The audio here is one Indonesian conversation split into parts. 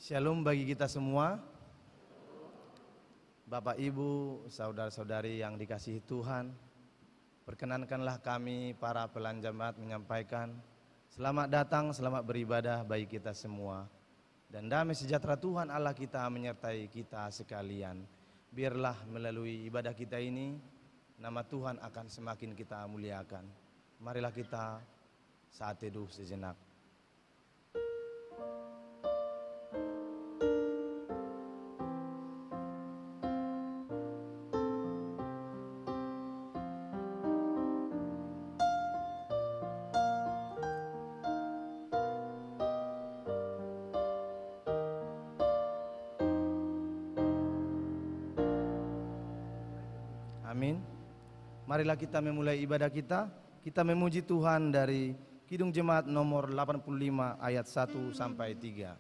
Shalom bagi kita semua. Bapak, Ibu, saudara-saudari yang dikasihi Tuhan, perkenankanlah kami para pelanjamaat menyampaikan selamat datang, selamat beribadah bagi kita semua. Dan damai sejahtera Tuhan Allah kita menyertai kita sekalian. Biarlah melalui ibadah kita ini, nama Tuhan akan semakin kita muliakan. Marilah kita saat teduh sejenak. Amin. Marilah kita memulai ibadah kita. Kita memuji Tuhan dari Kidung Jemaat nomor 85 ayat 1 sampai 3.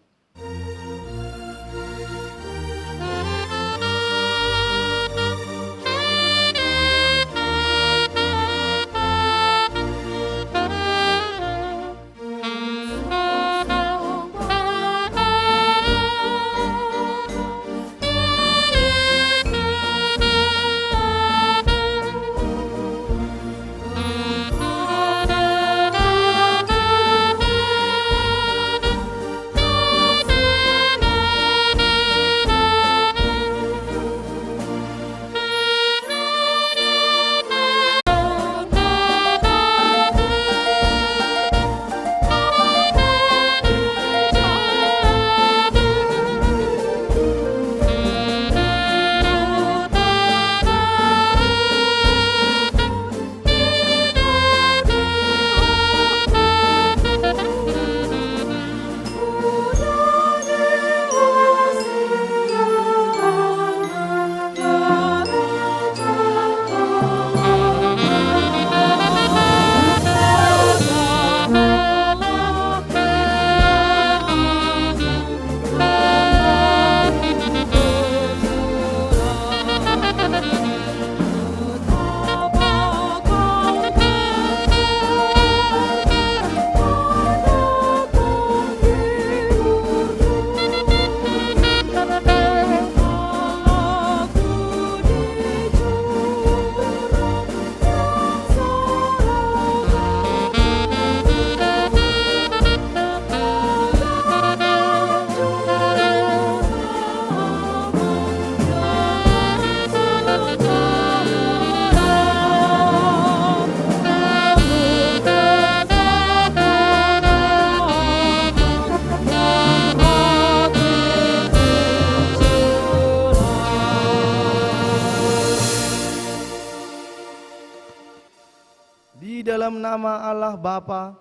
Di dalam nama Allah Bapa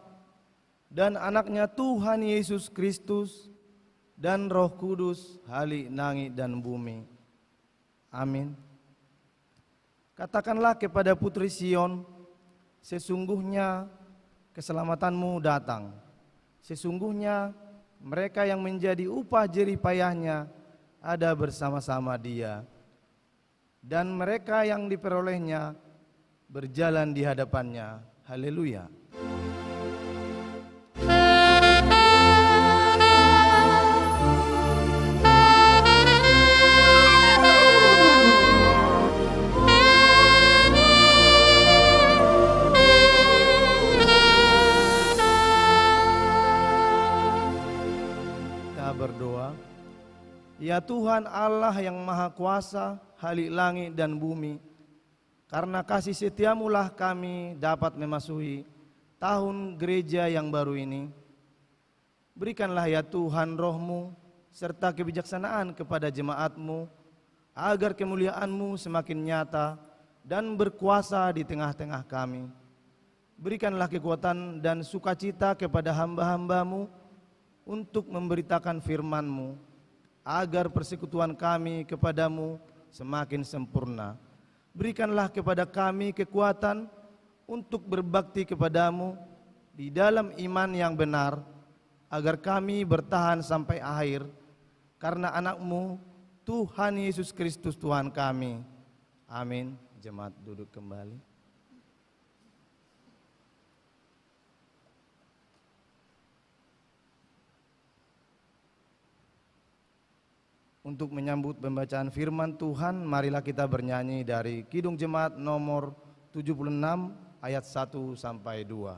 dan anaknya Tuhan Yesus Kristus dan Roh Kudus, Halik langit dan bumi. Amin. Katakanlah kepada putri Sion, sesungguhnya keselamatanmu datang. Sesungguhnya mereka yang menjadi upah jerih payahnya ada bersama-sama dia. Dan mereka yang diperolehnya berjalan di hadapannya. Haleluya. Kita berdoa. Ya Tuhan Allah yang Maha Kuasa, Halik langit dan bumi, karena kasih setiamu lah kami dapat memasuki tahun gereja yang baru ini. Berikanlah ya Tuhan roh-Mu serta kebijaksanaan kepada jemaat-Mu, agar kemuliaan-Mu semakin nyata dan berkuasa di tengah-tengah kami. Berikanlah kekuatan dan sukacita kepada hamba-hamba-Mu untuk memberitakan firman-Mu, agar persekutuan kami kepadamu semakin sempurna. Berikanlah kepada kami kekuatan untuk berbakti kepadamu di dalam iman yang benar, agar kami bertahan sampai akhir, karena anak-Mu Tuhan Yesus Kristus Tuhan kami. Amin. Jemaat duduk kembali. Untuk menyambut pembacaan firman Tuhan, marilah kita bernyanyi dari Kidung Jemaat nomor 76 ayat 1 sampai 2.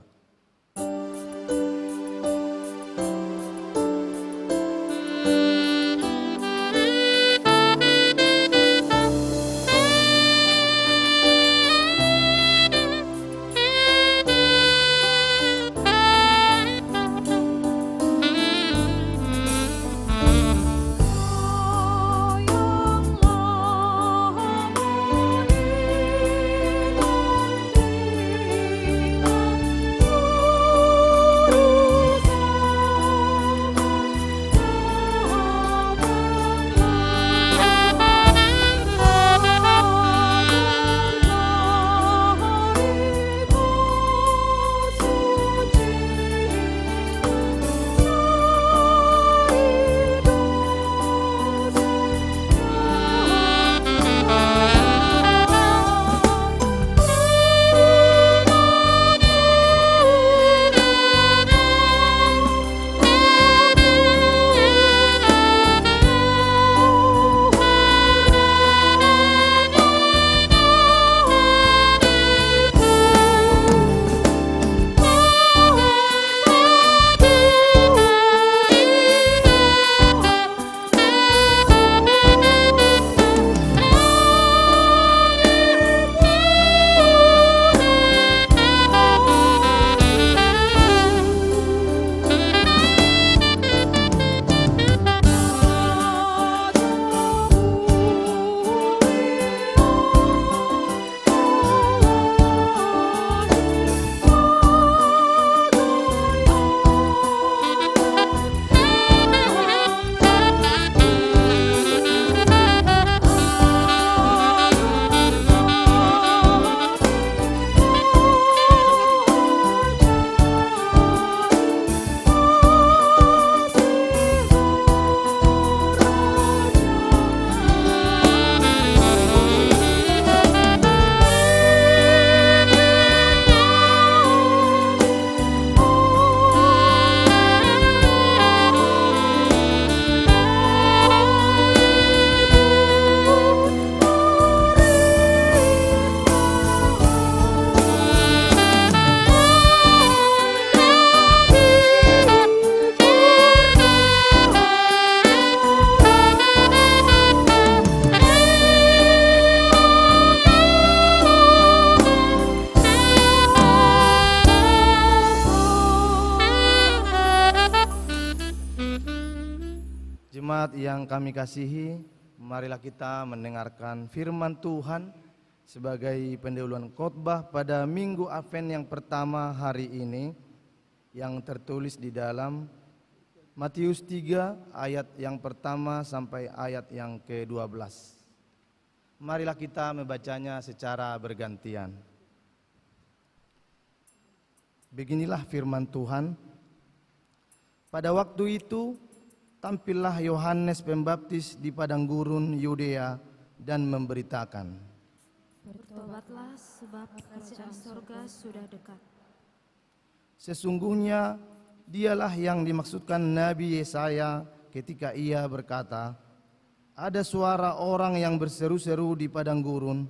Jemaat yang kami kasihi, marilah kita mendengarkan firman Tuhan sebagai pendahuluan khotbah pada Minggu Advent yang pertama hari ini, yang tertulis di dalam Matius 3 ayat yang pertama sampai ayat yang ke-12. Marilah kita membacanya secara bergantian. Beginilah firman Tuhan. Pada waktu itu tampillah Yohanes Pembaptis di padang gurun Yudea dan memberitakan, "Bertobatlah, sebab kerajaan sorga sudah dekat." Sesungguhnya dialah yang dimaksudkan Nabi Yesaya ketika ia berkata, "Ada suara orang yang berseru-seru di padang gurun,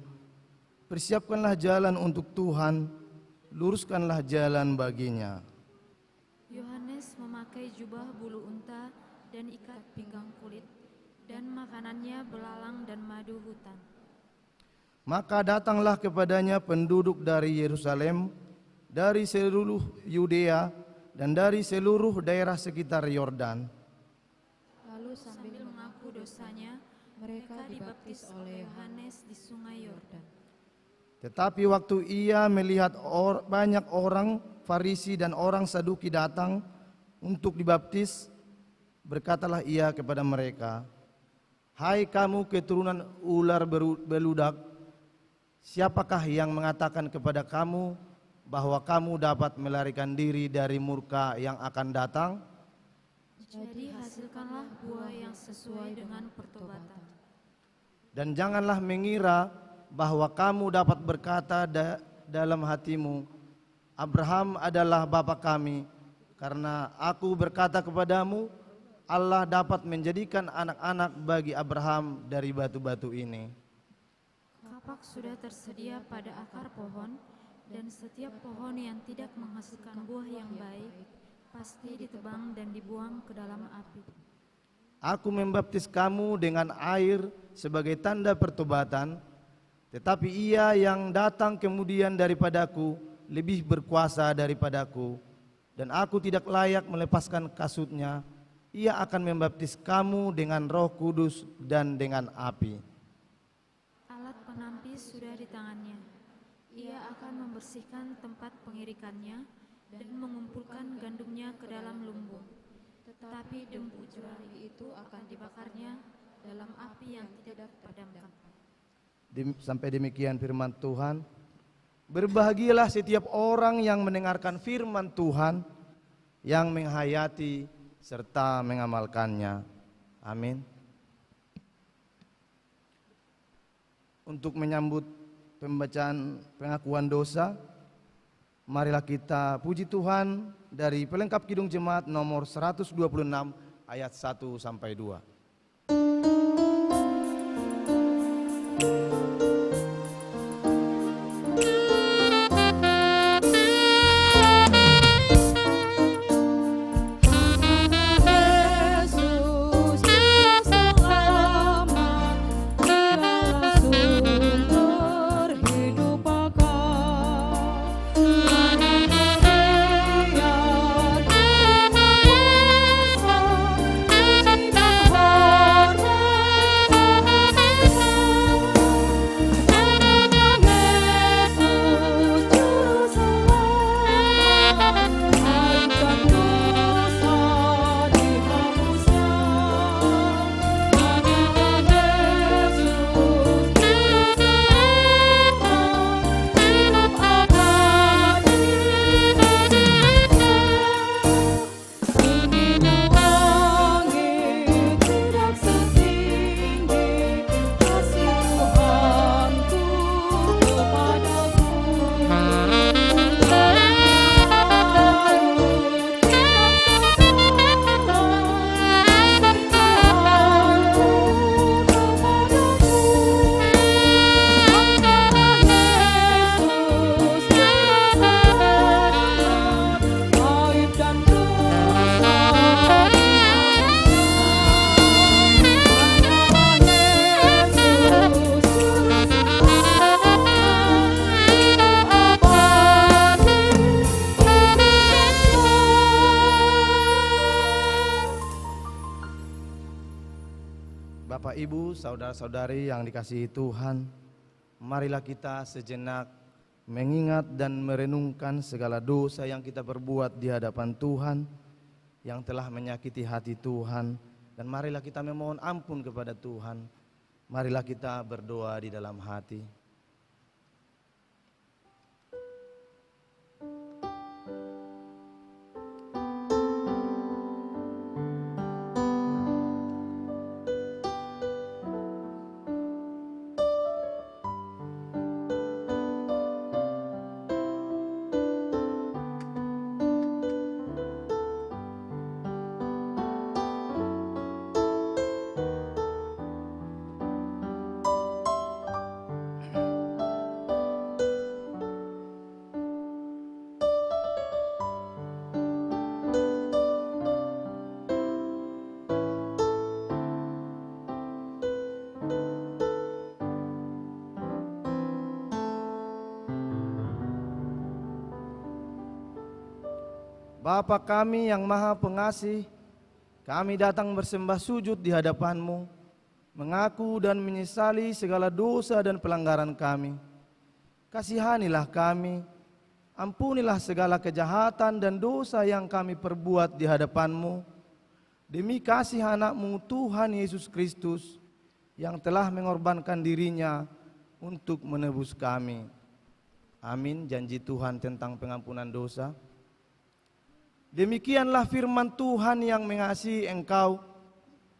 persiapkanlah jalan untuk Tuhan, luruskanlah jalan baginya." Yohanes memakai jubah bulu unta dan ikat pinggang kulit, dan makanannya belalang dan madu hutan. Maka datanglah kepadanya penduduk dari Yerusalem, dari seluruh Yudea, dan dari seluruh daerah sekitar Yordan. Lalu sambil mengaku dosanya, mereka dibaptis oleh Yohanes di sungai Yordan. Tetapi waktu ia melihat banyak orang Farisi dan orang Saduki datang untuk dibaptis, berkatalah ia kepada mereka, "Hai kamu keturunan ular beludak, siapakah yang mengatakan kepada kamu bahwa kamu dapat melarikan diri dari murka yang akan datang? Jadi hasilkanlah buah yang sesuai dengan pertobatan. Dan janganlah mengira bahwa kamu dapat berkata dalam hatimu, Abraham adalah bapa kami, karena aku berkata kepadamu, Allah dapat menjadikan anak-anak bagi Abraham dari batu-batu ini. Kapak sudah tersedia pada akar pohon, dan setiap pohon yang tidak menghasilkan buah yang baik pasti ditebang dan dibuang ke dalam api. Aku membaptis kamu dengan air sebagai tanda pertobatan, tetapi Ia yang datang kemudian daripadaku lebih berkuasa daripadaku, dan aku tidak layak melepaskan kasutnya. Ia akan membaptis kamu dengan Roh Kudus dan dengan api. Alat penampis sudah di tangannya. Ia akan membersihkan tempat pengirikannya dan mengumpulkan gandumnya ke dalam lumbung. Tetapi debu jerami itu akan dibakarnya dalam api yang tidak padamkan. Sampai demikian firman Tuhan. Berbahagialah setiap orang yang mendengarkan firman Tuhan, yang menghayati serta mengamalkannya. Amin. Untuk menyambut pembacaan pengakuan dosa, marilah kita puji Tuhan dari pelengkap Kidung Jemaat nomor 126 ayat 1 sampai 2. Bapak, Ibu, saudara-saudari yang dikasihi Tuhan, marilah kita sejenak mengingat dan merenungkan segala dosa yang kita perbuat di hadapan Tuhan, yang telah menyakiti hati Tuhan, dan marilah kita memohon ampun kepada Tuhan. Marilah kita berdoa di dalam hati. Bapa kami yang Maha Pengasih, kami datang bersembah sujud di hadapan-Mu, mengaku dan menyesali segala dosa dan pelanggaran kami. Kasihanilah kami, ampunilah segala kejahatan dan dosa yang kami perbuat di hadapan-Mu, demi kasih anak-Mu Tuhan Yesus Kristus, yang telah mengorbankan dirinya untuk menebus kami. Amin. Janji Tuhan tentang pengampunan dosa. Demikianlah firman Tuhan yang mengasihi engkau.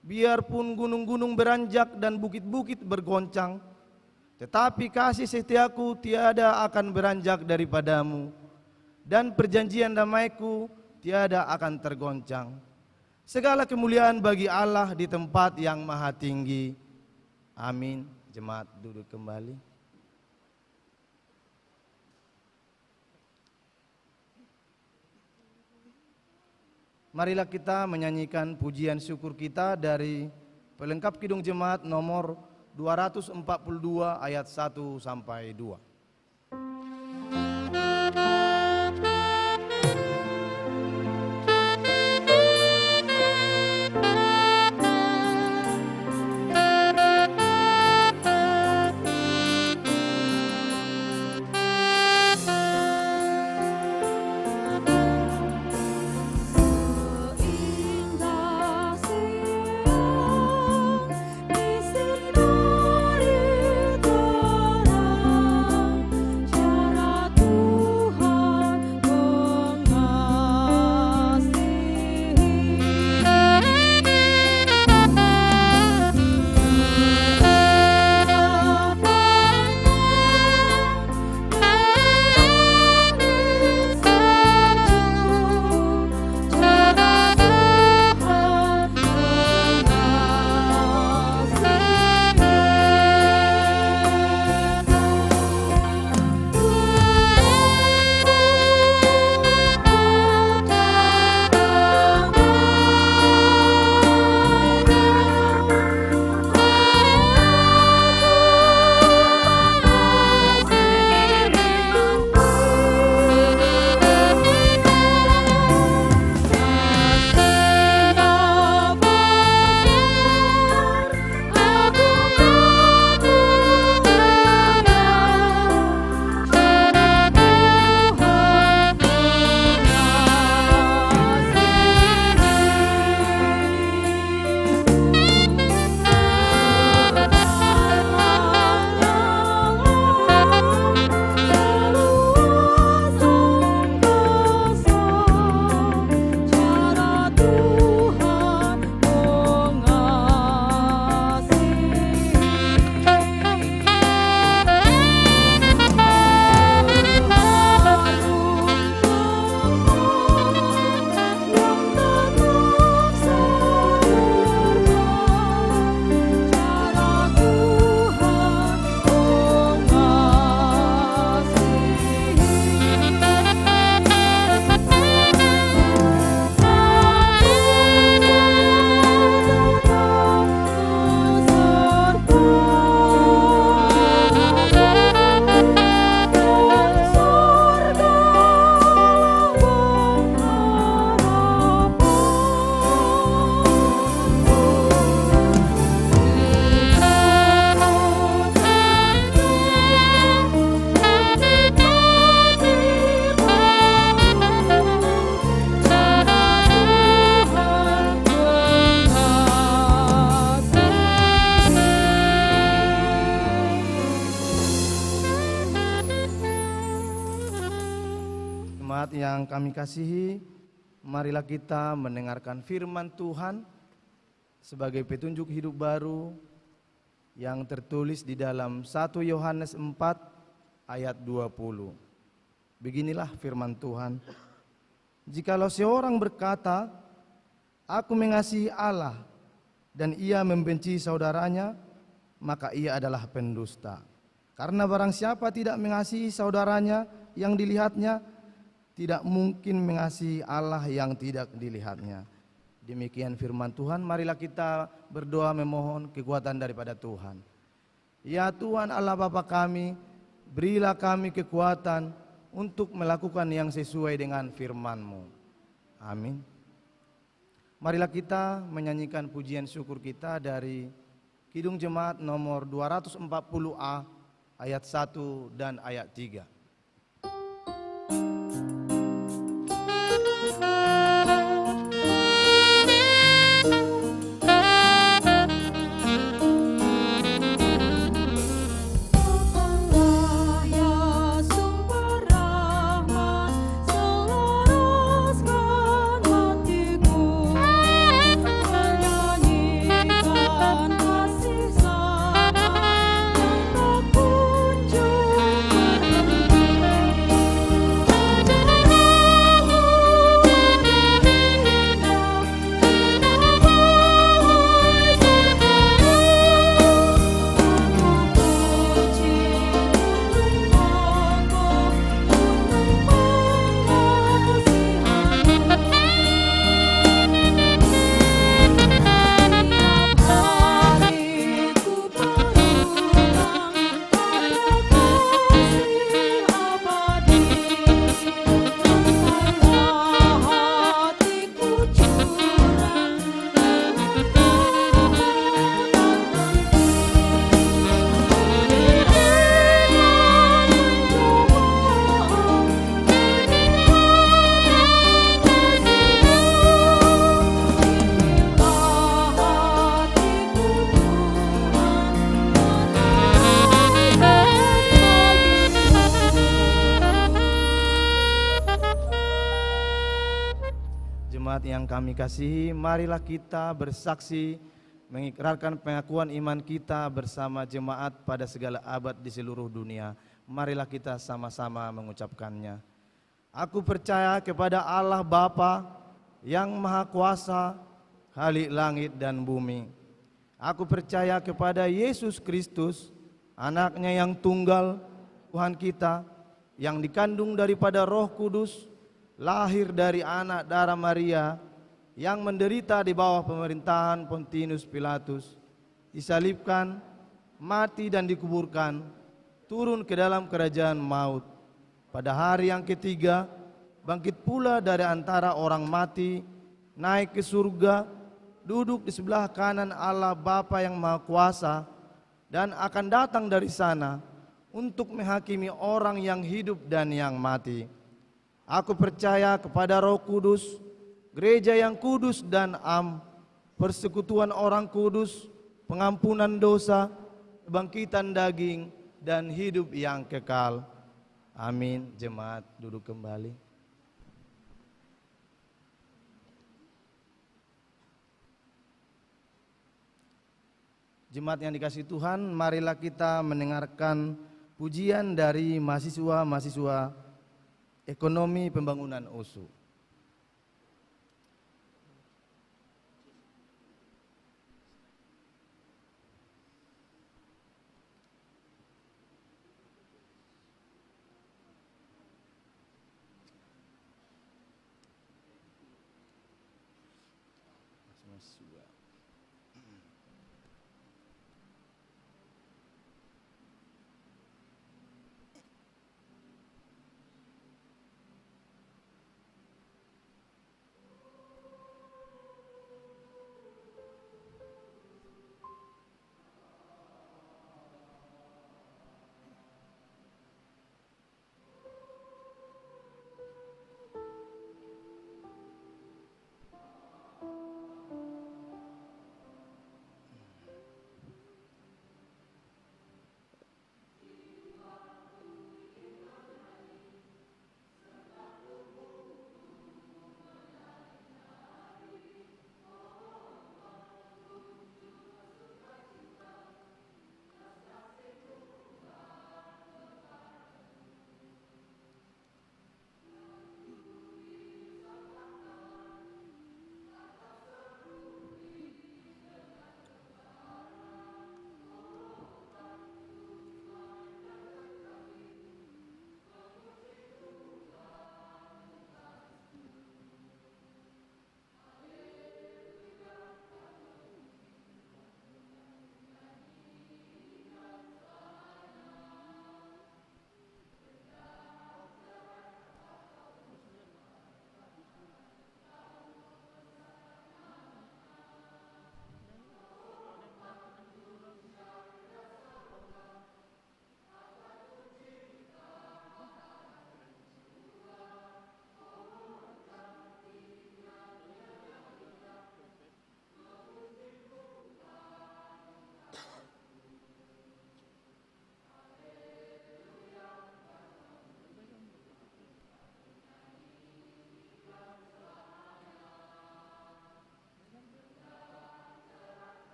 Biarpun gunung-gunung beranjak dan bukit-bukit bergoncang, tetapi kasih setiaku tiada akan beranjak daripadamu, dan perjanjian damaiku tiada akan tergoncang. Segala kemuliaan bagi Allah di tempat yang maha tinggi. Amin. Jemaat duduk kembali. Marilah kita menyanyikan pujian syukur kita dari pelengkap Kidung Jemaat nomor 242 ayat 1 sampai 2. Jemaat yang kami kasihi, marilah kita mendengarkan firman Tuhan sebagai petunjuk hidup baru yang tertulis di dalam 1 Yohanes 4 ayat 20. Beginilah firman Tuhan. Jikalau seorang berkata, aku mengasihi Allah, dan ia membenci saudaranya, maka ia adalah pendusta. Karena barang siapa tidak mengasihi saudaranya yang dilihatnya, tidak mungkin mengasihi Allah yang tidak dilihatnya. Demikian firman Tuhan. Marilah kita berdoa memohon kekuatan daripada Tuhan. Ya Tuhan Allah Bapa kami, berilah kami kekuatan untuk melakukan yang sesuai dengan firman-Mu. Amin. Marilah kita menyanyikan pujian syukur kita dari Kidung Jemaat nomor 240A ayat 1 dan ayat 3. Kasih sama yang tak kunjung Jemaat yang kami kasihi, marilah kita bersaksi mengikrarkan pengakuan iman kita bersama jemaat pada segala abad di seluruh dunia. Marilah kita sama-sama mengucapkannya. Aku percaya kepada Allah Bapa yang Maha Kuasa, Khalik langit dan bumi. Aku percaya kepada Yesus Kristus, anaknya yang tunggal, Tuhan kita, yang dikandung daripada Roh Kudus, lahir dari anak darah Maria, yang menderita di bawah pemerintahan Pontius Pilatus, disalibkan, mati dan dikuburkan, turun ke dalam kerajaan maut. Pada hari yang ketiga, bangkit pula dari antara orang mati, naik ke surga, duduk di sebelah kanan Allah Bapa yang Maha Kuasa, dan akan datang dari sana untuk menghakimi orang yang hidup dan yang mati. Aku percaya kepada Roh Kudus, gereja yang kudus dan persekutuan orang kudus, pengampunan dosa, kebangkitan daging, dan hidup yang kekal. Amin. Jemaat duduk kembali. Jemaat yang dikasihi Tuhan, marilah kita mendengarkan pujian dari mahasiswa-mahasiswa Ekonomi Pembangunan USU.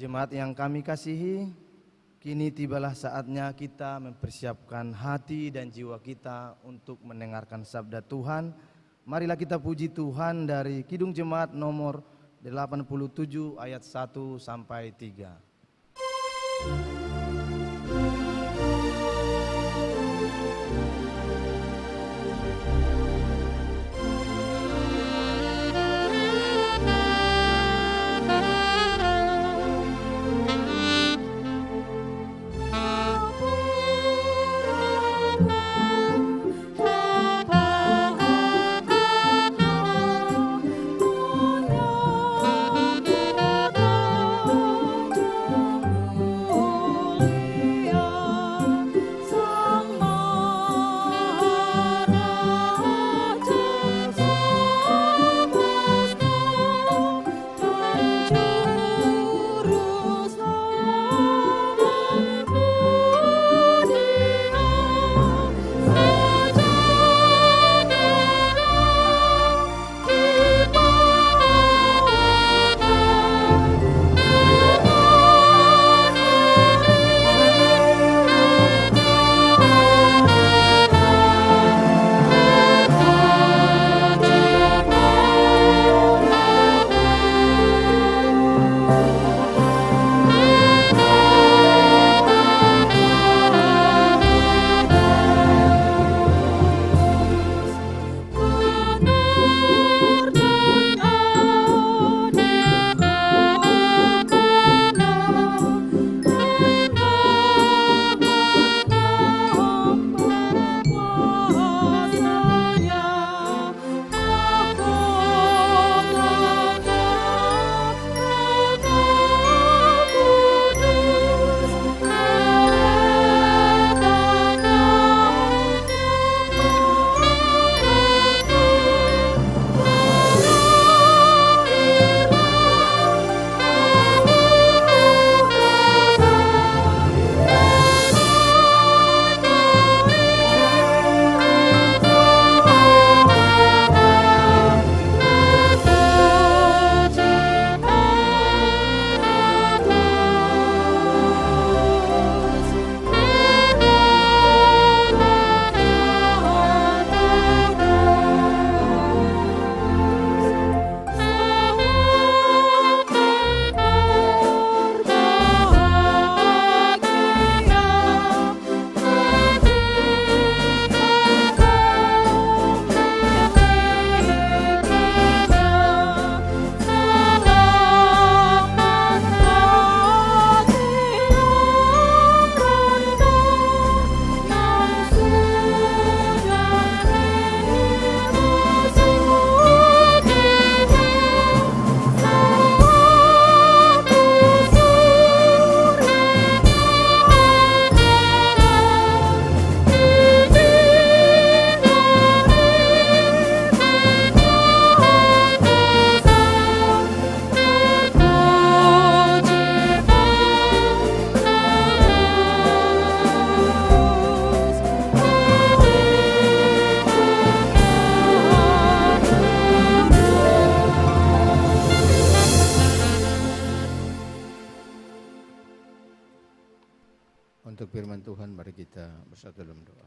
Jemaat yang kami kasihi, kini tibalah saatnya kita mempersiapkan hati dan jiwa kita untuk mendengarkan sabda Tuhan. Marilah kita puji Tuhan dari Kidung Jemaat nomor 87 ayat 1 sampai 3. Untuk firman Tuhan, mari kita bersatu dalam doa.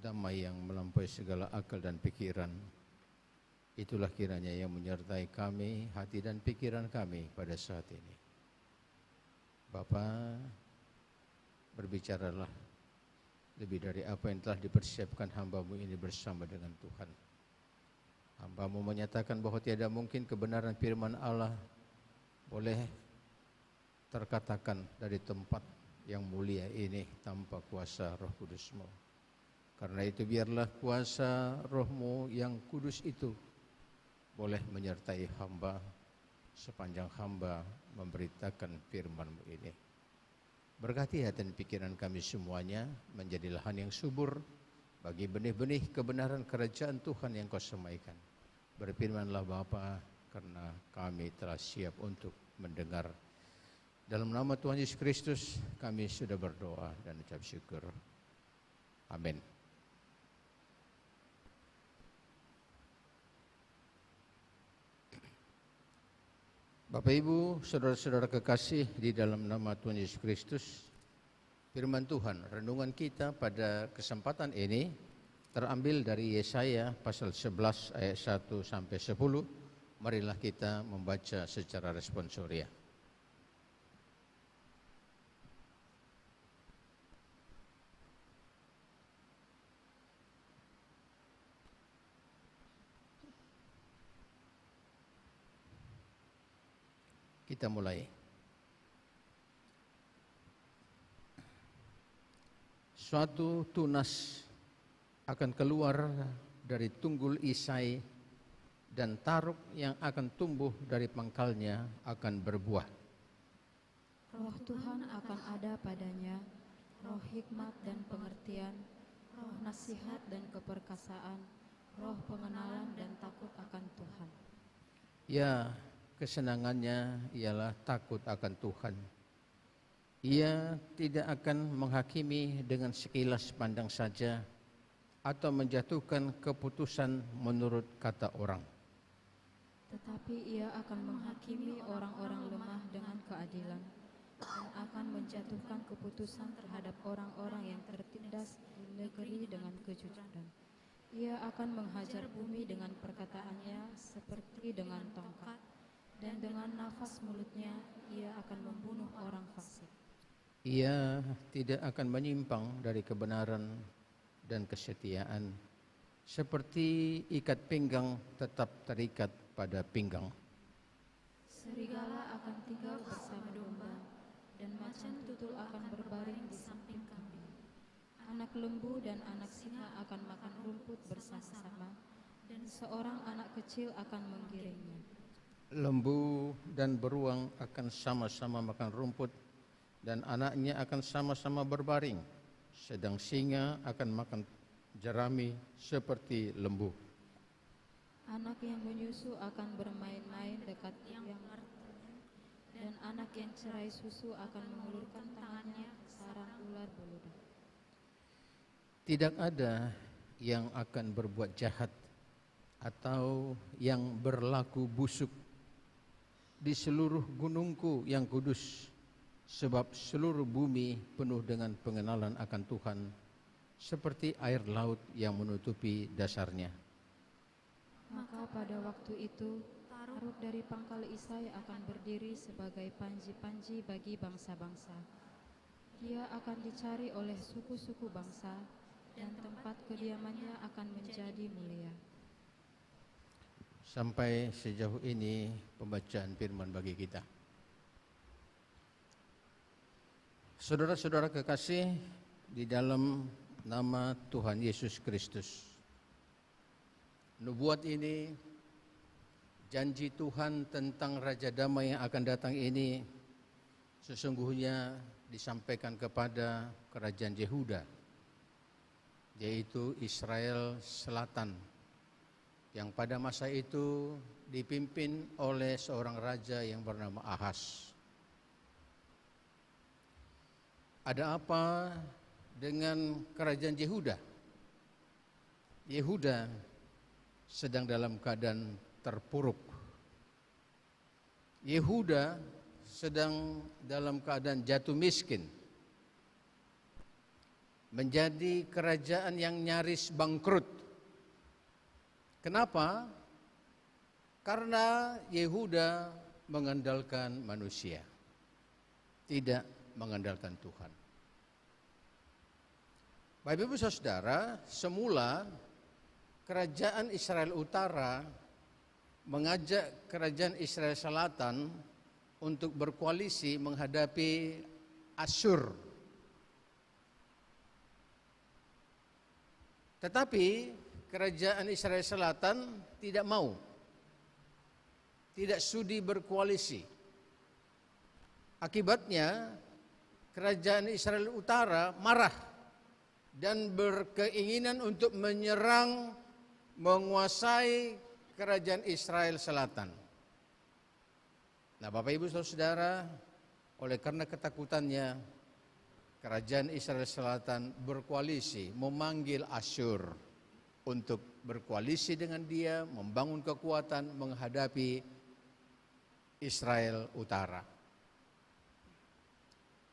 Damai yang melampaui segala akal dan pikiran, itulah kiranya yang menyertai kami, hati dan pikiran kami pada saat ini. Bapa, berbicaralah lebih dari apa yang telah dipersiapkan hamba-Mu ini bersama dengan Tuhan. Hamba-Mu menyatakan bahwa tiada mungkin kebenaran firman Allah boleh terkatakan dari tempat yang mulia ini tanpa kuasa Roh Kudus-Mu. Karena itu biarlah kuasa Roh-Mu yang kudus itu boleh menyertai hamba sepanjang hamba memberitakan firman-Mu ini. Berkati hati dan pikiran kami semuanya menjadi lahan yang subur bagi benih-benih kebenaran kerajaan Tuhan yang Kau semaikan. Berfirmanlah Bapa, karena kami telah siap untuk mendengar. Dalam nama Tuhan Yesus Kristus kami sudah berdoa dan ucap syukur. Amin. Bapak Ibu, saudara-saudara kekasih di dalam nama Tuhan Yesus Kristus, firman Tuhan, renungan kita pada kesempatan ini terambil dari Yesaya pasal 11 ayat 1 sampai 10. Marilah kita membaca secara responsoria. Kita mulai. Suatu tunas akan keluar dari tunggul Isai, dan taruk yang akan tumbuh dari pangkalnya akan berbuah. Roh Tuhan akan ada padanya, roh hikmat dan pengertian, roh nasihat dan keperkasaan, roh pengenalan dan takut akan Tuhan. Ya, kesenangannya ialah takut akan Tuhan. Ia tidak akan menghakimi dengan sekilas pandang saja atau menjatuhkan keputusan menurut kata orang. Tetapi ia akan menghakimi orang-orang lemah dengan keadilan dan akan menjatuhkan keputusan terhadap orang-orang yang tertindas di negeri dengan kejujuran. Ia akan menghajar bumi dengan perkataannya seperti dengan tongkat, dan dengan nafas mulutnya ia akan membunuh orang fasik. Ia tidak akan menyimpang dari kebenaran dan kesetiaan, seperti ikat pinggang tetap terikat pada pinggang. Serigala akan tinggal bersama domba, dan macan tutul akan berbaring di samping kambing. Anak lembu dan anak singa akan makan rumput bersama-sama, dan seorang anak kecil akan menggiringnya. Lembu dan beruang akan sama-sama makan rumput, dan anaknya akan sama-sama berbaring, sedang singa akan makan jerami seperti lembu. Anak yang menyusu akan bermain-main dekat yang dan anak yang cerai susu akan mengulurkan tangannya ke sarang ular beludak. Tidak ada yang akan berbuat jahat atau yang berlaku busuk di seluruh gunungku yang kudus, sebab seluruh bumi penuh dengan pengenalan akan Tuhan, seperti air laut yang menutupi dasarnya. Maka pada waktu itu, taruk dari pangkal Isai akan berdiri sebagai panji-panji bagi bangsa-bangsa. Dia akan dicari oleh suku-suku bangsa, dan tempat kediamannya akan menjadi mulia. Sampai sejauh ini pembacaan firman bagi kita. Saudara-saudara kekasih di dalam nama Tuhan Yesus Kristus, nubuat ini, janji Tuhan tentang Raja Damai yang akan datang ini sesungguhnya disampaikan kepada kerajaan Yehuda, yaitu Israel Selatan, yang pada masa itu dipimpin oleh seorang raja yang bernama Ahaz. Ada apa dengan kerajaan Yehuda? Yehuda sedang dalam keadaan terpuruk. Yehuda sedang dalam keadaan jatuh miskin, menjadi kerajaan yang nyaris bangkrut. Kenapa? Karena Yehuda mengandalkan manusia, tidak mengandalkan Tuhan. Bapak Ibu Saudara, semula kerajaan Israel Utara mengajak kerajaan Israel Selatan untuk berkoalisi menghadapi Asyur. Tetapi kerajaan Israel Selatan tidak mau, tidak sudi berkoalisi. Akibatnya kerajaan Israel Utara marah dan berkeinginan untuk menyerang, menguasai kerajaan Israel Selatan. Nah, Bapak Ibu Saudara, oleh karena ketakutannya, kerajaan Israel Selatan berkoalisi, memanggil Asyur untuk berkoalisi dengan dia, membangun kekuatan menghadapi Israel Utara.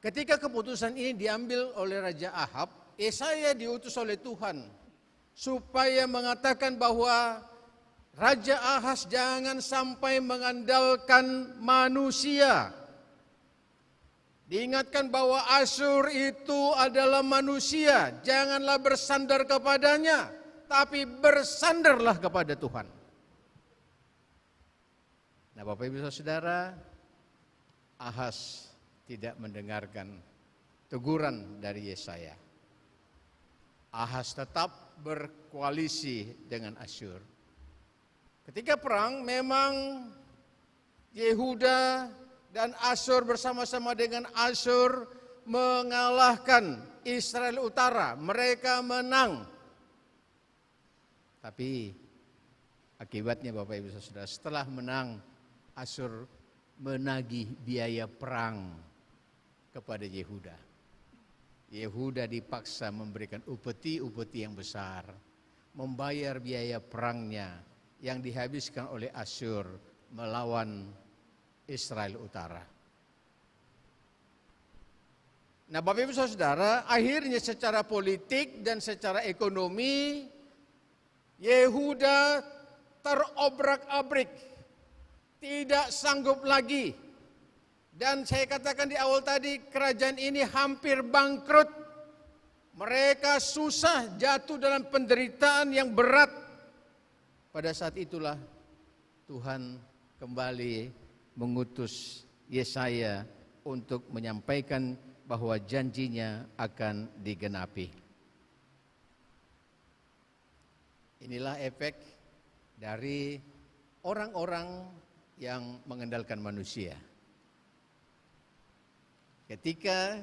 Ketika keputusan ini diambil oleh Raja Ahab, Yesaya diutus oleh Tuhan supaya mengatakan bahwa Raja Ahaz jangan sampai mengandalkan manusia. Diingatkan bahwa Asyur itu adalah manusia, janganlah bersandar kepadanya, tapi bersandarlah kepada Tuhan. Nah, Bapak Ibu Saudara, Ahaz tidak mendengarkan teguran dari Yesaya. Ahaz tetap berkoalisi dengan Asyur. Ketika perang memang Yehuda dan Asyur bersama-sama dengan Asyur mengalahkan Israel Utara. Mereka menang. Tapi akibatnya Bapak Ibu Saudara, setelah menang, Asyur menagih biaya perang kepada Yehuda. Yehuda dipaksa memberikan upeti-upeti yang besar, membayar biaya perangnya yang dihabiskan oleh Asyur melawan Israel Utara. Nah, Bapak Ibu Saudara, akhirnya secara politik dan secara ekonomi Yehuda terobrak-abrik, tidak sanggup lagi. Dan saya katakan di awal tadi, kerajaan ini hampir bangkrut. Mereka susah, jatuh dalam penderitaan yang berat. Pada saat itulah Tuhan kembali mengutus Yesaya untuk menyampaikan bahwa janjinya akan digenapi. Inilah efek dari orang-orang yang mengandalkan manusia. Ketika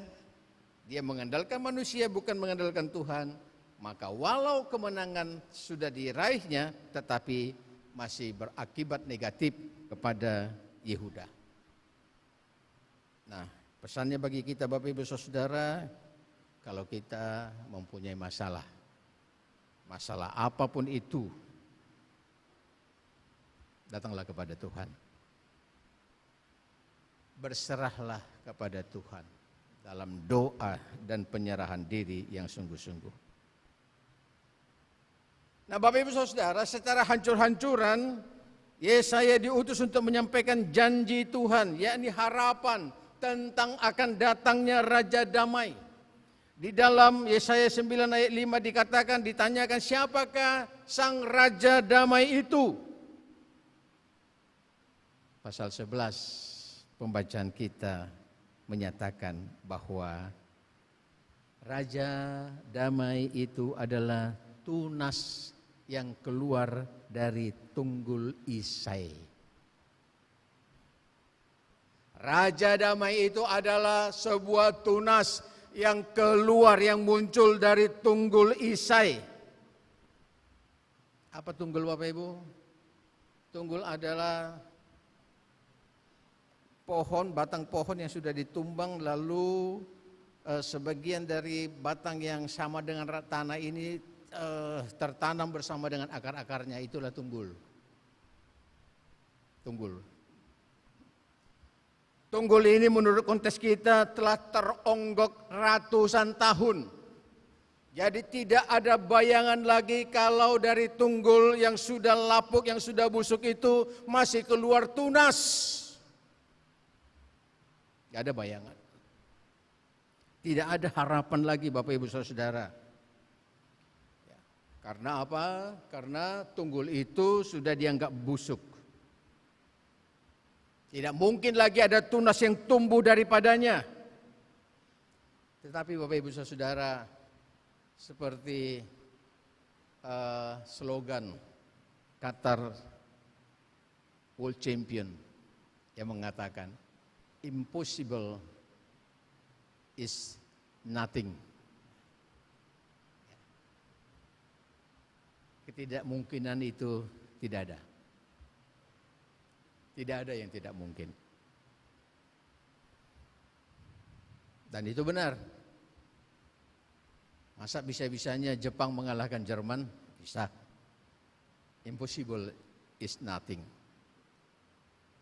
dia mengandalkan manusia bukan mengandalkan Tuhan, maka walau kemenangan sudah diraihnya, tetapi masih berakibat negatif kepada Yehuda. Nah, pesannya bagi kita Bapak Ibu Saudara, kalau kita mempunyai masalah apapun itu, datanglah kepada Tuhan. Berserahlah kepada Tuhan dalam doa dan penyerahan diri yang sungguh-sungguh. Nah, Bapak Ibu Saudara, secara hancur-hancuran Yesaya diutus untuk menyampaikan janji Tuhan, yakni harapan tentang akan datangnya Raja Damai. Di dalam Yesaya 9 ayat 5 dikatakan, ditanyakan siapakah sang Raja Damai itu? Pasal 11 pembacaan kita menyatakan bahwa Raja Damai itu adalah tunas yang keluar dari tunggul Isai. Raja Damai itu adalah sebuah tunas yang keluar, yang muncul dari tunggul Isai. Apa tunggul Bapak Ibu? Tunggul adalah pohon, batang pohon yang sudah ditumbang, lalu sebagian dari batang yang sama dengan tanah ini tertanam bersama dengan akar-akarnya, itulah tunggul. Tunggul ini menurut konteks kita telah teronggok ratusan tahun. Jadi tidak ada bayangan lagi kalau dari tunggul yang sudah lapuk, yang sudah busuk itu masih keluar tunas. Tidak ada bayangan. Tidak ada harapan lagi Bapak Ibu Saudara. Karena apa? Karena tunggul itu sudah dianggap busuk. Tidak mungkin lagi ada tunas yang tumbuh daripadanya. Tetapi Bapak Ibu Saudara, seperti slogan Qatar World Champion yang mengatakan, impossible is nothing. Ketidakmungkinan itu tidak ada. Tidak ada yang tidak mungkin. Dan itu benar. Masa bisa-bisanya Jepang mengalahkan Jerman? Bisa. Impossible is nothing.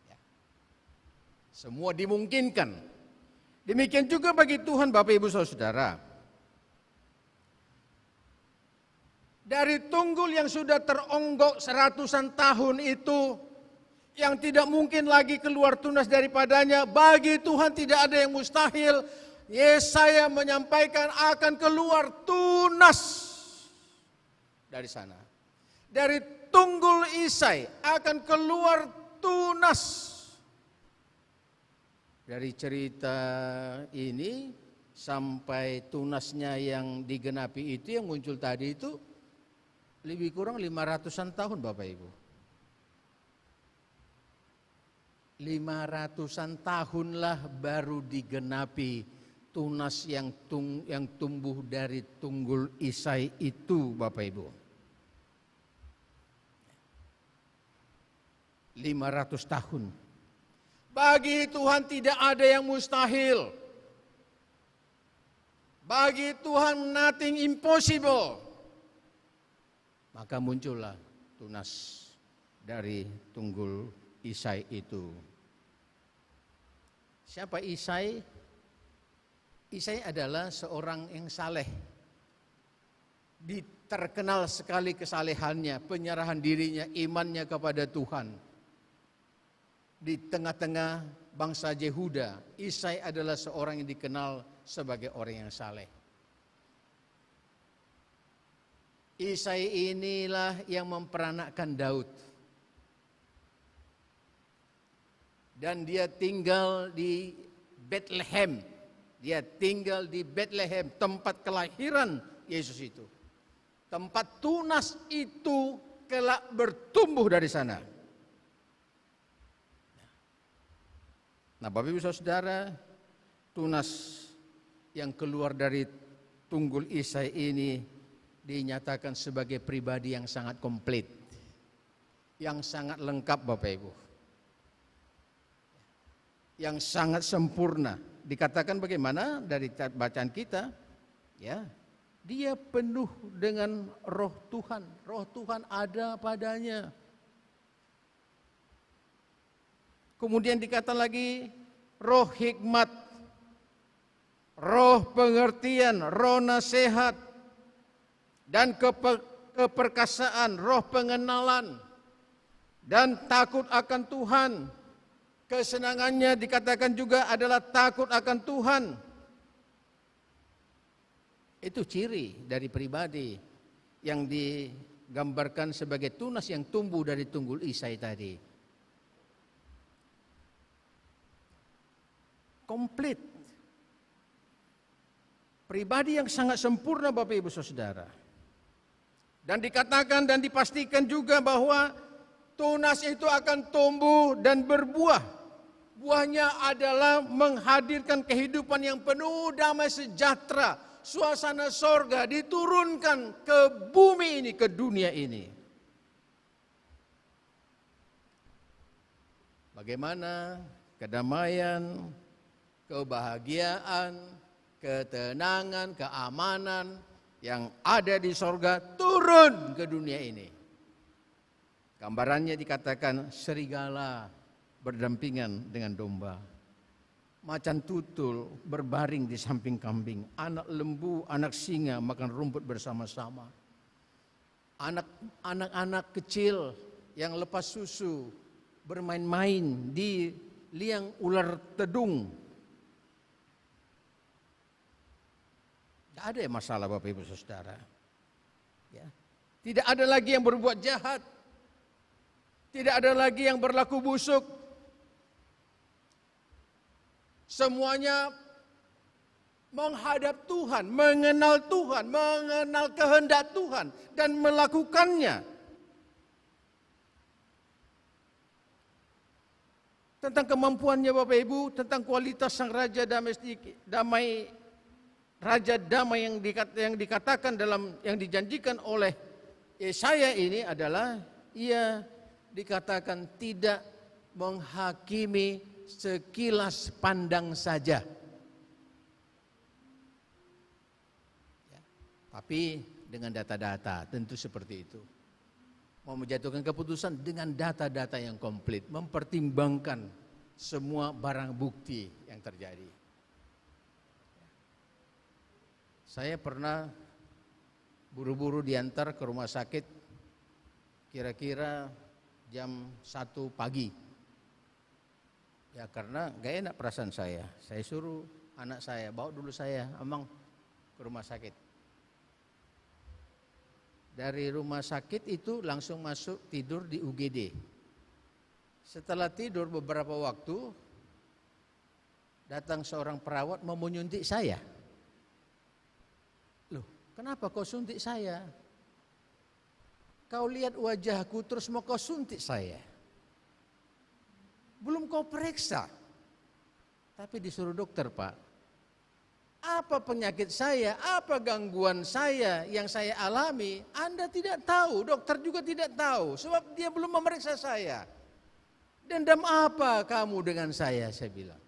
Ya. Semua dimungkinkan. Demikian juga bagi Tuhan, Bapak Ibu Saudara. Dari tunggul yang sudah teronggok seratusan tahun itu, yang tidak mungkin lagi keluar tunas daripadanya, bagi Tuhan tidak ada yang mustahil. Yesaya menyampaikan akan keluar tunas dari sana. Dari tunggul Isai akan keluar tunas. Dari cerita ini sampai tunasnya yang digenapi itu, yang muncul tadi itu lebih kurang 500-an tahun Bapak Ibu. 500-an tahunlah baru digenapi tunas yang tumbuh dari tunggul Isai itu Bapak Ibu. 500 tahun. Bagi Tuhan tidak ada yang mustahil. Bagi Tuhan nothing impossible. Maka muncullah tunas dari tunggul Isai itu. Siapa Isai? Isai adalah seorang yang saleh. Terkenal sekali kesalehannya, penyerahan dirinya, imannya kepada Tuhan. Di tengah-tengah bangsa Yehuda, Isai adalah seorang yang dikenal sebagai orang yang saleh. Isai inilah yang memperanakkan Daud. Dan dia tinggal di Bethlehem. Dia tinggal di Bethlehem, tempat kelahiran Yesus itu. Tempat tunas itu kelak bertumbuh dari sana. Nah, Bapak Ibu Saudara, tunas yang keluar dari tunggul Isai ini dinyatakan sebagai pribadi yang sangat komplit, yang sangat lengkap Bapak Ibu, yang sangat sempurna. Dikatakan bagaimana dari bacaan kita, ya, dia penuh dengan roh Tuhan. Roh Tuhan ada padanya. Kemudian dikata lagi roh hikmat, roh pengertian, roh nasihat, dan keperkasaan, roh pengenalan, dan takut akan Tuhan. Kesenangannya dikatakan juga adalah takut akan Tuhan. Itu ciri dari pribadi yang digambarkan sebagai tunas yang tumbuh dari tunggul Isai tadi. Komplit. Pribadi yang sangat sempurna Bapak Ibu Saudara. Dan dikatakan dan dipastikan juga bahwa tunas itu akan tumbuh dan berbuah. Buahnya adalah menghadirkan kehidupan yang penuh damai sejahtera. Suasana sorga diturunkan ke bumi ini, ke dunia ini. Bagaimana kedamaian, kebahagiaan, ketenangan, keamanan yang ada di sorga turun ke dunia ini. Gambarannya dikatakan serigala berdampingan dengan domba, macan tutul berbaring di samping kambing, anak lembu, anak singa makan rumput bersama-sama. Anak-anak kecil yang lepas susu bermain-main di liang ular tedung. Tidak ada masalah Bapak Ibu Saudara. Ya. Tidak ada lagi yang berbuat jahat. Tidak ada lagi yang berlaku busuk. Semuanya menghadap Tuhan, mengenal Tuhan, mengenal kehendak Tuhan dan melakukannya. Tentang kemampuannya Bapak Ibu, tentang kualitas sang Raja damai, Raja damai yang dikatakan dalam yang dijanjikan oleh Yesaya ini adalah ia dikatakan tidak menghakimi sekilas pandang saja. Ya, tapi dengan data-data tentu seperti itu. Mau menjatuhkan keputusan dengan data-data yang komplit, mempertimbangkan semua barang bukti yang terjadi. Saya pernah buru-buru diantar ke rumah sakit kira-kira jam 1 pagi. Ya karena gak enak perasaan saya suruh anak saya, bawa dulu saya, Amang, ke rumah sakit. Dari rumah sakit itu langsung masuk tidur di UGD. Setelah tidur beberapa waktu, datang seorang perawat mau menyuntik saya. Loh, kenapa kau suntik saya? Kau lihat wajahku terus mau kau suntik saya. Belum kau periksa. Tapi disuruh dokter, Pak. Apa penyakit saya, apa gangguan saya yang saya alami, Anda tidak tahu, dokter juga tidak tahu. Sebab dia belum memeriksa saya. Dendam apa kamu dengan saya bilang.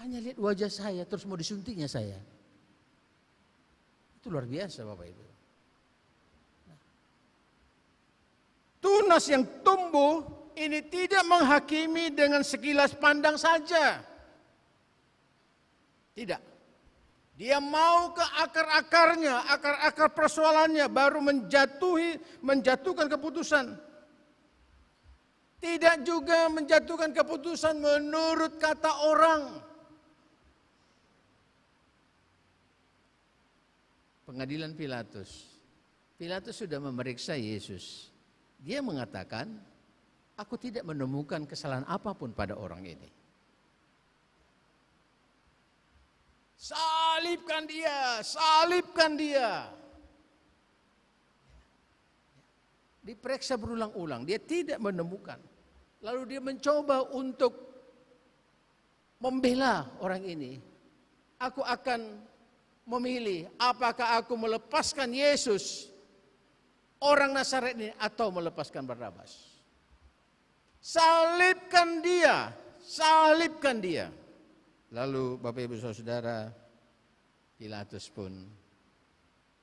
Hanya lihat wajah saya terus mau disuntiknya saya. Itu luar biasa Bapak Ibu. Tunas yang tumbuh ini tidak menghakimi dengan sekilas pandang saja. Tidak. Dia mau ke akar-akarnya, akar-akar persoalannya baru menjatuhkan keputusan. Tidak juga menjatuhkan keputusan menurut kata orang. Pengadilan Pilatus. Pilatus sudah memeriksa Yesus. Dia mengatakan, aku tidak menemukan kesalahan apapun pada orang ini. Salibkan dia, salibkan dia. Diperiksa berulang-ulang, dia tidak menemukan. Lalu dia mencoba untuk membela orang ini. Aku akan memilih apakah aku melepaskan Yesus, orang Nazaret ini, atau melepaskan Barnabas. Salibkan dia, salibkan dia. Lalu Bapak Ibu Saudara, Pilatus pun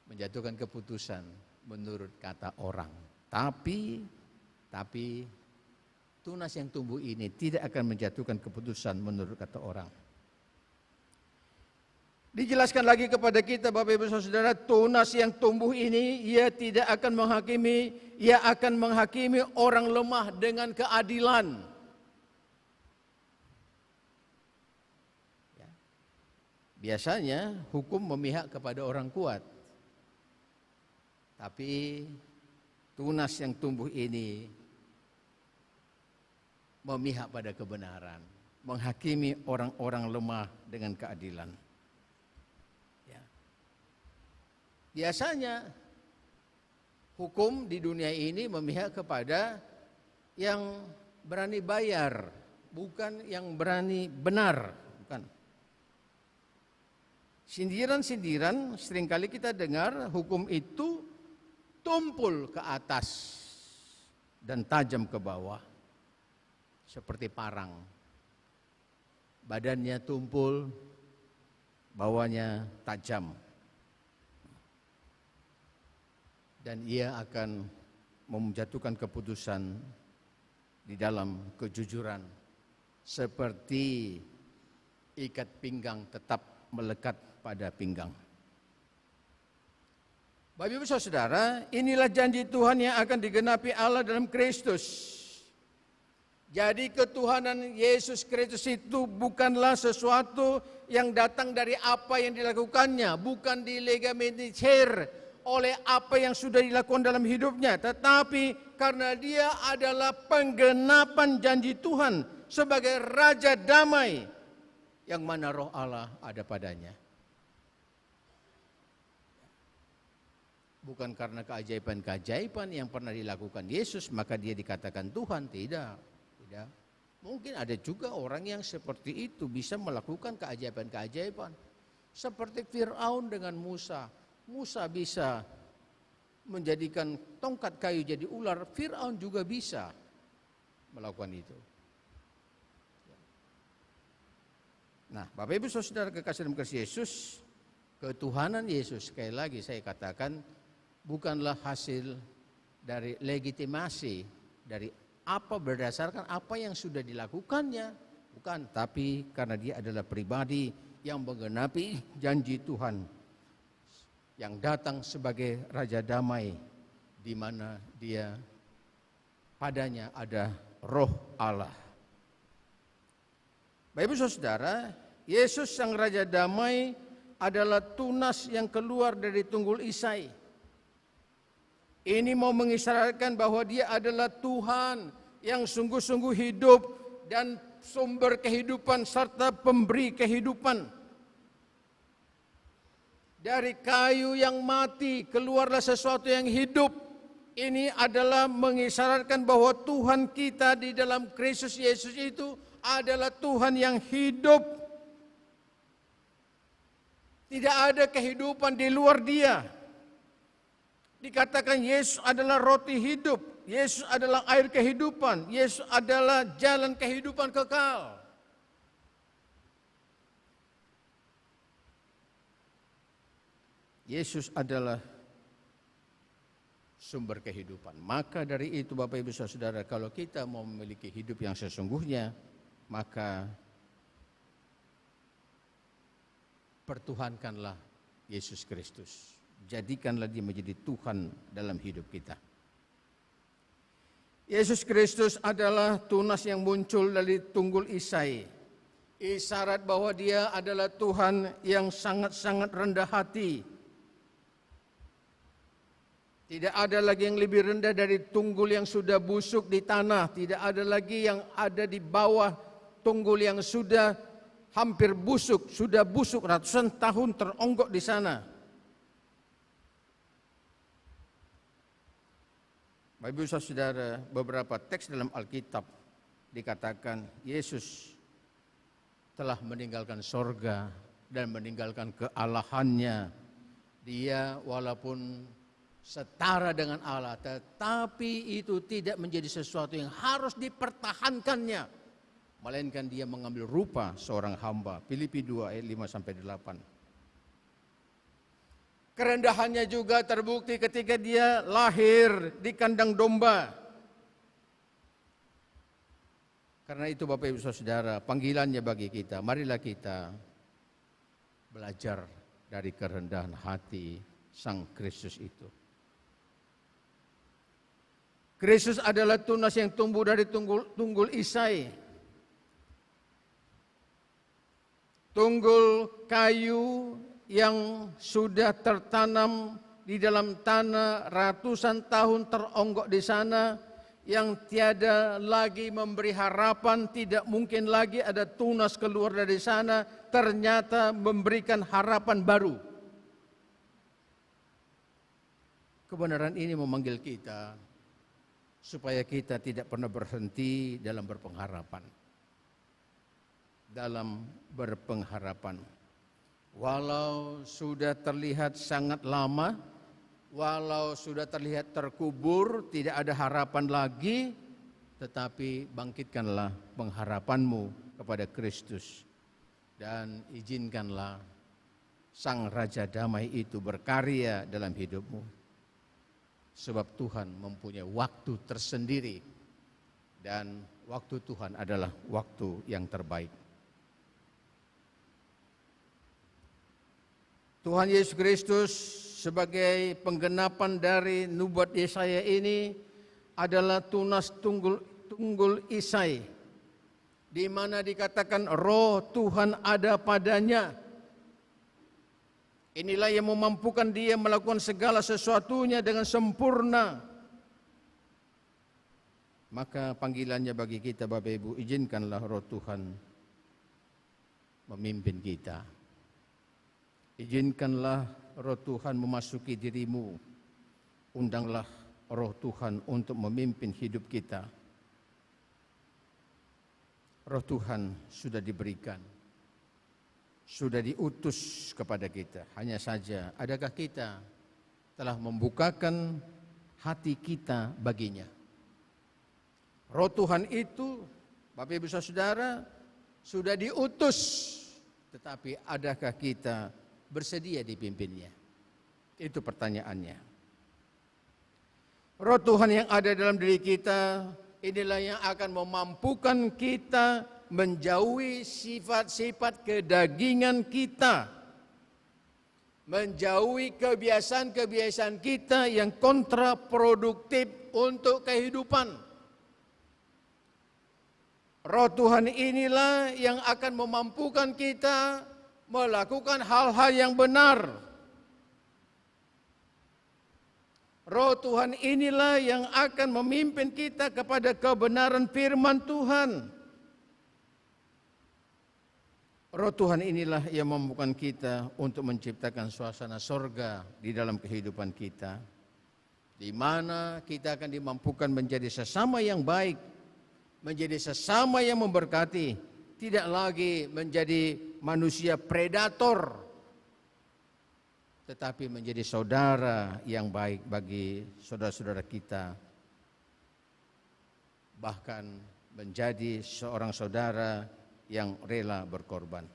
menjatuhkan keputusan menurut kata orang. Tapi tunas yang tumbuh ini tidak akan menjatuhkan keputusan menurut kata orang. Dijelaskan lagi kepada kita Bapak Ibu Saudara, tunas yang tumbuh ini ia tidak akan menghakimi, ia akan menghakimi orang lemah dengan keadilan. Biasanya hukum memihak kepada orang kuat. Tapi tunas yang tumbuh ini memihak pada kebenaran, menghakimi orang-orang lemah dengan keadilan. Ya. Biasanya hukum di dunia ini memihak kepada yang berani bayar, bukan yang berani benar, bukan. Sindiran-sindiran seringkali kita dengar hukum itu tumpul ke atas dan tajam ke bawah. Seperti parang. Badannya tumpul, bawahnya tajam. Dan ia akan menjatuhkan keputusan di dalam kejujuran. Seperti ikat pinggang tetap melekat pada pinggang. Bapak Ibu Saudara, inilah janji Tuhan yang akan digenapi Allah dalam Kristus. Jadi ketuhanan Yesus Kristus itu bukanlah sesuatu yang datang dari apa yang dilakukannya, bukan dilegalisir oleh apa yang sudah dilakukan dalam hidupnya, tetapi karena dia adalah penggenapan janji Tuhan sebagai Raja Damai yang mana roh Allah ada padanya. Bukan karena keajaiban-keajaiban yang pernah dilakukan Yesus maka dia dikatakan Tuhan, tidak. Mungkin ada juga orang yang seperti itu bisa melakukan keajaiban-keajaiban. Seperti Fir'aun dengan Musa. Musa bisa menjadikan tongkat kayu jadi ular, Fir'aun juga bisa melakukan itu. Nah, Bapak Ibu Saudara kekasih dalam Kristus Yesus, ketuhanan Yesus sekali lagi saya katakan bukanlah hasil dari legitimasi dari apa berdasarkan apa yang sudah dilakukannya, bukan, tapi karena dia adalah pribadi yang menggenapi janji Tuhan yang datang sebagai Raja Damai, di mana dia padanya ada Roh Allah. Bapak Ibu Saudara, Yesus Sang Raja Damai adalah tunas yang keluar dari tunggul Isai. Ini mau mengisyaratkan bahwa dia adalah Tuhan yang sungguh-sungguh hidup dan sumber kehidupan serta pemberi kehidupan. Dari kayu yang mati keluarlah sesuatu yang hidup. Ini adalah mengisyaratkan bahwa Tuhan kita di dalam Kristus Yesus itu adalah Tuhan yang hidup. Tidak ada kehidupan di luar Dia. Dikatakan Yesus adalah roti hidup, Yesus adalah air kehidupan, Yesus adalah jalan kehidupan kekal. Yesus adalah sumber kehidupan. Maka dari itu Bapak Ibu Saudara, kalau kita mau memiliki hidup yang sesungguhnya, maka pertuhankanlah Yesus Kristus. Jadikanlah dia menjadi Tuhan dalam hidup kita. Yesus Kristus adalah tunas yang muncul dari tunggul Isai. Isyarat bahwa dia adalah Tuhan yang sangat-sangat rendah hati. Tidak ada lagi yang lebih rendah dari tunggul yang sudah busuk di tanah. Tidak ada lagi yang ada di bawah tunggul yang sudah hampir busuk, sudah busuk ratusan tahun teronggok di sana. Bapak Ibu Saudara, beberapa teks dalam Alkitab dikatakan Yesus telah meninggalkan sorga dan meninggalkan kealahannya. Dia walaupun setara dengan Allah, tetapi itu tidak menjadi sesuatu yang harus dipertahankannya, melainkan dia mengambil rupa seorang hamba. Filipi 2 ayat 5-8. Kerendahannya juga terbukti ketika dia lahir di kandang domba. Karena itu Bapak Ibu Saudara, panggilannya bagi kita, marilah kita belajar dari kerendahan hati Sang Kristus itu. Kristus adalah tunas yang tumbuh dari tunggul Isai. Tunggul kayu yang sudah tertanam di dalam tanah ratusan tahun teronggok di sana, yang tiada lagi memberi harapan, tidak mungkin lagi ada tunas keluar dari sana, ternyata memberikan harapan baru. Kebenaran ini memanggil kita supaya kita tidak pernah berhenti dalam berpengharapan. Dalam berpengharapan. Walau sudah terlihat sangat lama, walau sudah terlihat terkubur, tidak ada harapan lagi, tetapi bangkitkanlah pengharapanmu kepada Kristus dan izinkanlah Sang Raja Damai itu berkarya dalam hidupmu. Sebab Tuhan mempunyai waktu tersendiri dan waktu Tuhan adalah waktu yang terbaik. Tuhan Yesus Kristus sebagai penggenapan dari nubuat Yesaya ini adalah tunas tunggul Isai, di mana dikatakan Roh Tuhan ada padanya. Inilah yang memampukan dia melakukan segala sesuatunya dengan sempurna. Maka panggilannya bagi kita Bapak Ibu, izinkanlah Roh Tuhan memimpin kita. Izinkanlah Roh Tuhan memasuki dirimu. Undanglah Roh Tuhan untuk memimpin hidup kita. Roh Tuhan sudah diberikan, sudah diutus kepada kita. Hanya saja, adakah kita telah membukakan hati kita baginya? Roh Tuhan itu, Bapak Ibu Saudara, sudah diutus, tetapi adakah kita bersedia dipimpinnya? Itu pertanyaannya. Roh Tuhan yang ada dalam diri kita inilah yang akan memampukan kita menjauhi sifat-sifat kedagingan kita, menjauhi kebiasaan-kebiasaan kita yang kontraproduktif untuk kehidupan. Roh Tuhan inilah yang akan memampukan kita melakukan hal-hal yang benar. Roh Tuhan inilah yang akan memimpin kita kepada kebenaran firman Tuhan. Roh Tuhan inilah yang memampukan kita untuk menciptakan suasana sorga di dalam kehidupan kita, di mana kita akan dimampukan menjadi sesama yang baik, menjadi sesama yang memberkati, tidak lagi menjadi manusia predator, tetapi menjadi saudara yang baik bagi saudara-saudara kita, bahkan menjadi seorang saudara yang rela berkorban.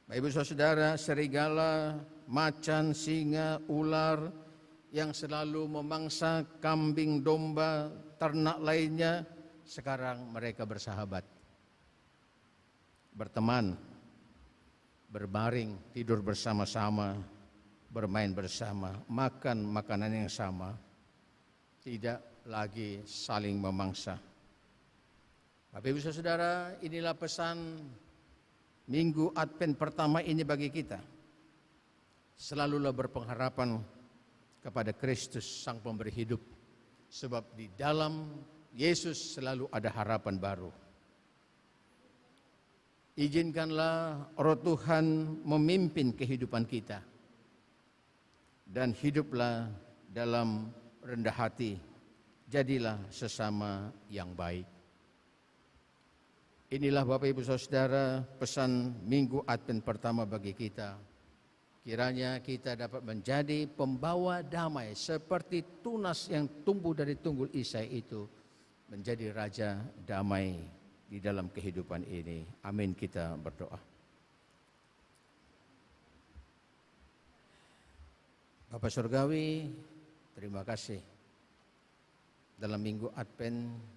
Bapak Ibu Saudara, serigala, macan, singa, ular yang selalu memangsa kambing, domba, ternak lainnya, sekarang mereka bersahabat, berteman, berbaring, tidur bersama-sama, bermain bersama, makan makanan yang sama, tidak lagi saling memangsa. Bapak Ibu Saudara, inilah pesan Minggu Advent pertama ini bagi kita. Selalulah berpengharapan kepada Kristus Sang Pemberi Hidup, sebab di dalam Yesus selalu ada harapan baru. Izinkanlah Roh Tuhan memimpin kehidupan kita, dan hiduplah dalam rendah hati, jadilah sesama yang baik. Inilah Bapak Ibu Saudara pesan Minggu Advent pertama bagi kita. Kiranya kita dapat menjadi pembawa damai seperti tunas yang tumbuh dari tunggul Isai itu, menjadi raja damai di dalam kehidupan ini. Amin, kita berdoa. Bapak Surgawi, terima kasih. Dalam Minggu Advent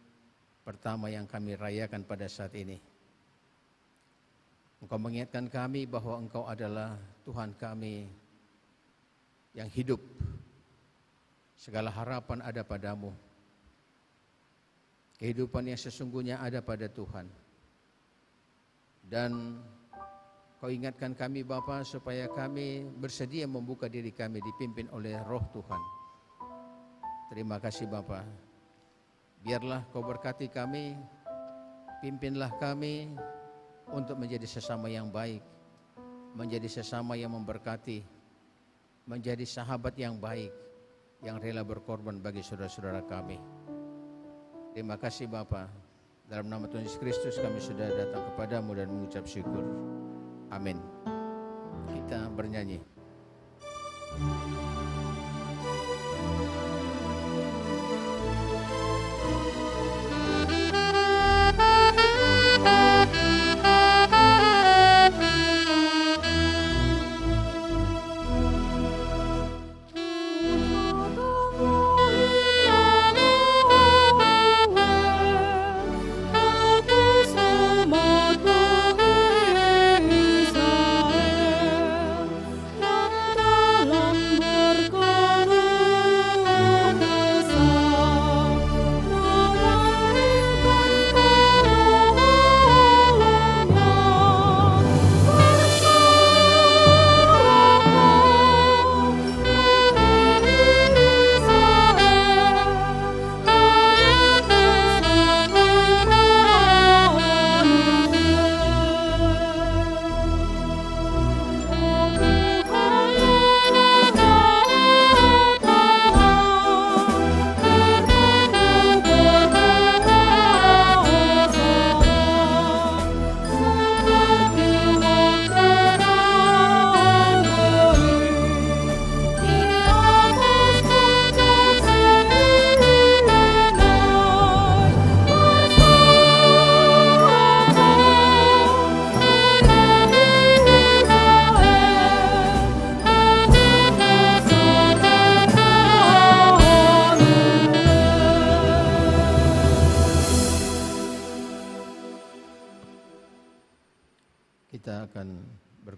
pertama yang kami rayakan pada saat ini, Engkau mengingatkan kami bahwa Engkau adalah Tuhan kami yang hidup. Segala harapan ada padamu. Kehidupan yang sesungguhnya ada pada Tuhan. Dan Kau ingatkan kami Bapa supaya kami bersedia membuka diri kami dipimpin oleh Roh Tuhan. Terima kasih Bapa. Biarlah Kau berkati kami, pimpinlah kami untuk menjadi sesama yang baik, menjadi sesama yang memberkati, menjadi sahabat yang baik, yang rela berkorban bagi saudara-saudara kami. Terima kasih Bapa. Dalam nama Tuhan Yesus Kristus kami sudah datang kepadamu dan mengucap syukur. Amin. Kita bernyanyi. Israel,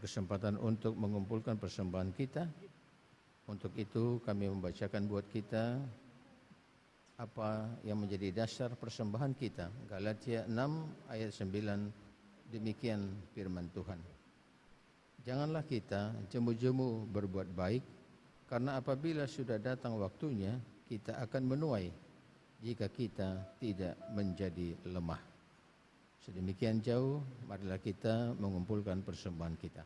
berkesempatan untuk mengumpulkan persembahan kita. Untuk itu kami membacakan buat kita apa yang menjadi dasar persembahan kita. Galatia 6 ayat 9, demikian firman Tuhan. Janganlah kita jemu-jemu berbuat baik, karena apabila sudah datang waktunya, kita akan menuai jika kita tidak menjadi lemah. Sedemikian jauh, marilah kita mengumpulkan persembahan kita.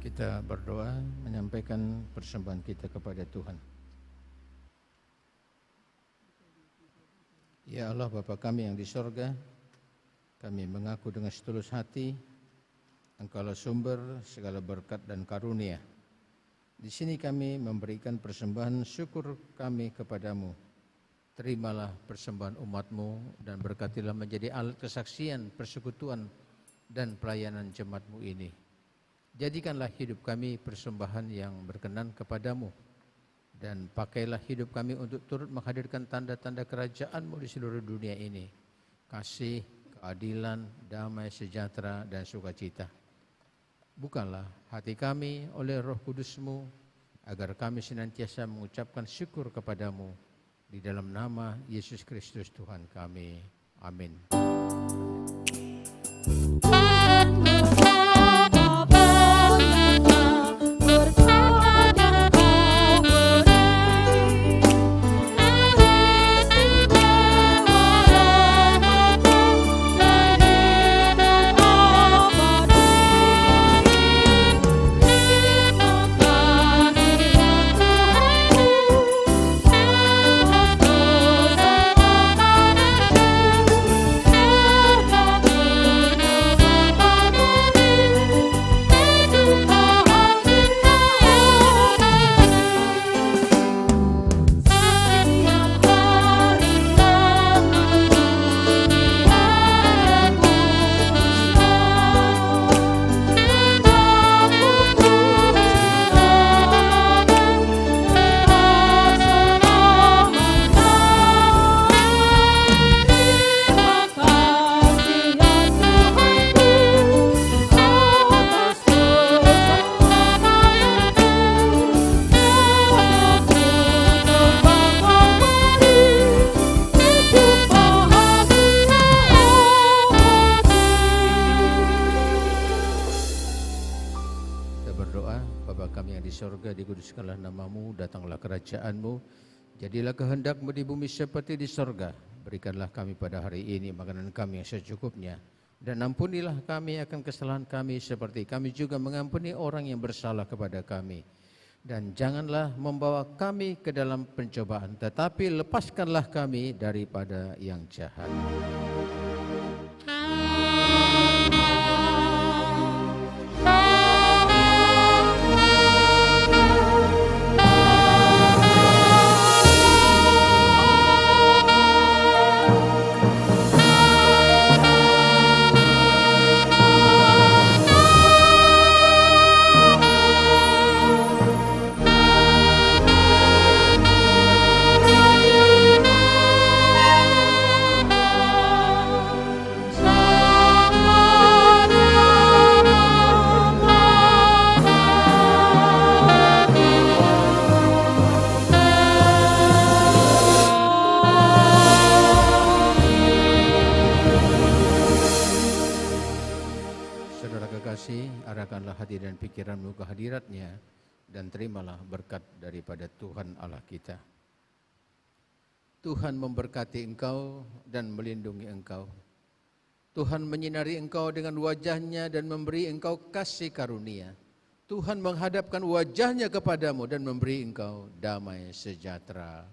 Kita berdoa menyampaikan persembahan kita kepada Tuhan. Ya Allah, Bapa kami yang di sorga, kami mengaku dengan setulus hati Engkaulah sumber segala berkat dan karunia. Di sini kami memberikan persembahan syukur kami kepadamu. Terimalah persembahan umat-Mu dan berkatilah menjadi alat kesaksian, persekutuan dan pelayanan jemaat-Mu ini. Jadikanlah hidup kami persembahan yang berkenan kepadamu, dan pakailah hidup kami untuk turut menghadirkan tanda-tanda kerajaan-Mu di seluruh dunia ini. Kasih, keadilan, damai, sejahtera, dan sukacita. Bukalah hati kami oleh Roh Kudus-Mu, agar kami senantiasa mengucapkan syukur kepadamu. Di dalam nama Yesus Kristus Tuhan kami. Amin. Dikuduskanlah nama-Mu, datanglah kerajaan-Mu, jadilah kehendak-Mu di bumi seperti di sorga. Berikanlah kami pada hari ini makanan kami yang secukupnya, dan ampunilah kami akan kesalahan kami seperti kami juga mengampuni orang yang bersalah kepada kami. Dan janganlah membawa kami ke dalam pencobaan, tetapi lepaskanlah kami daripada yang jahat. Arahkanlah hati dan pikiranmu ke hadiratnya, dan terimalah berkat daripada Tuhan Allah kita. Tuhan memberkati engkau dan melindungi engkau. Tuhan menyinari engkau dengan wajahnya dan memberi engkau kasih karunia. Tuhan menghadapkan wajahnya kepadamu dan memberi engkau damai sejahtera.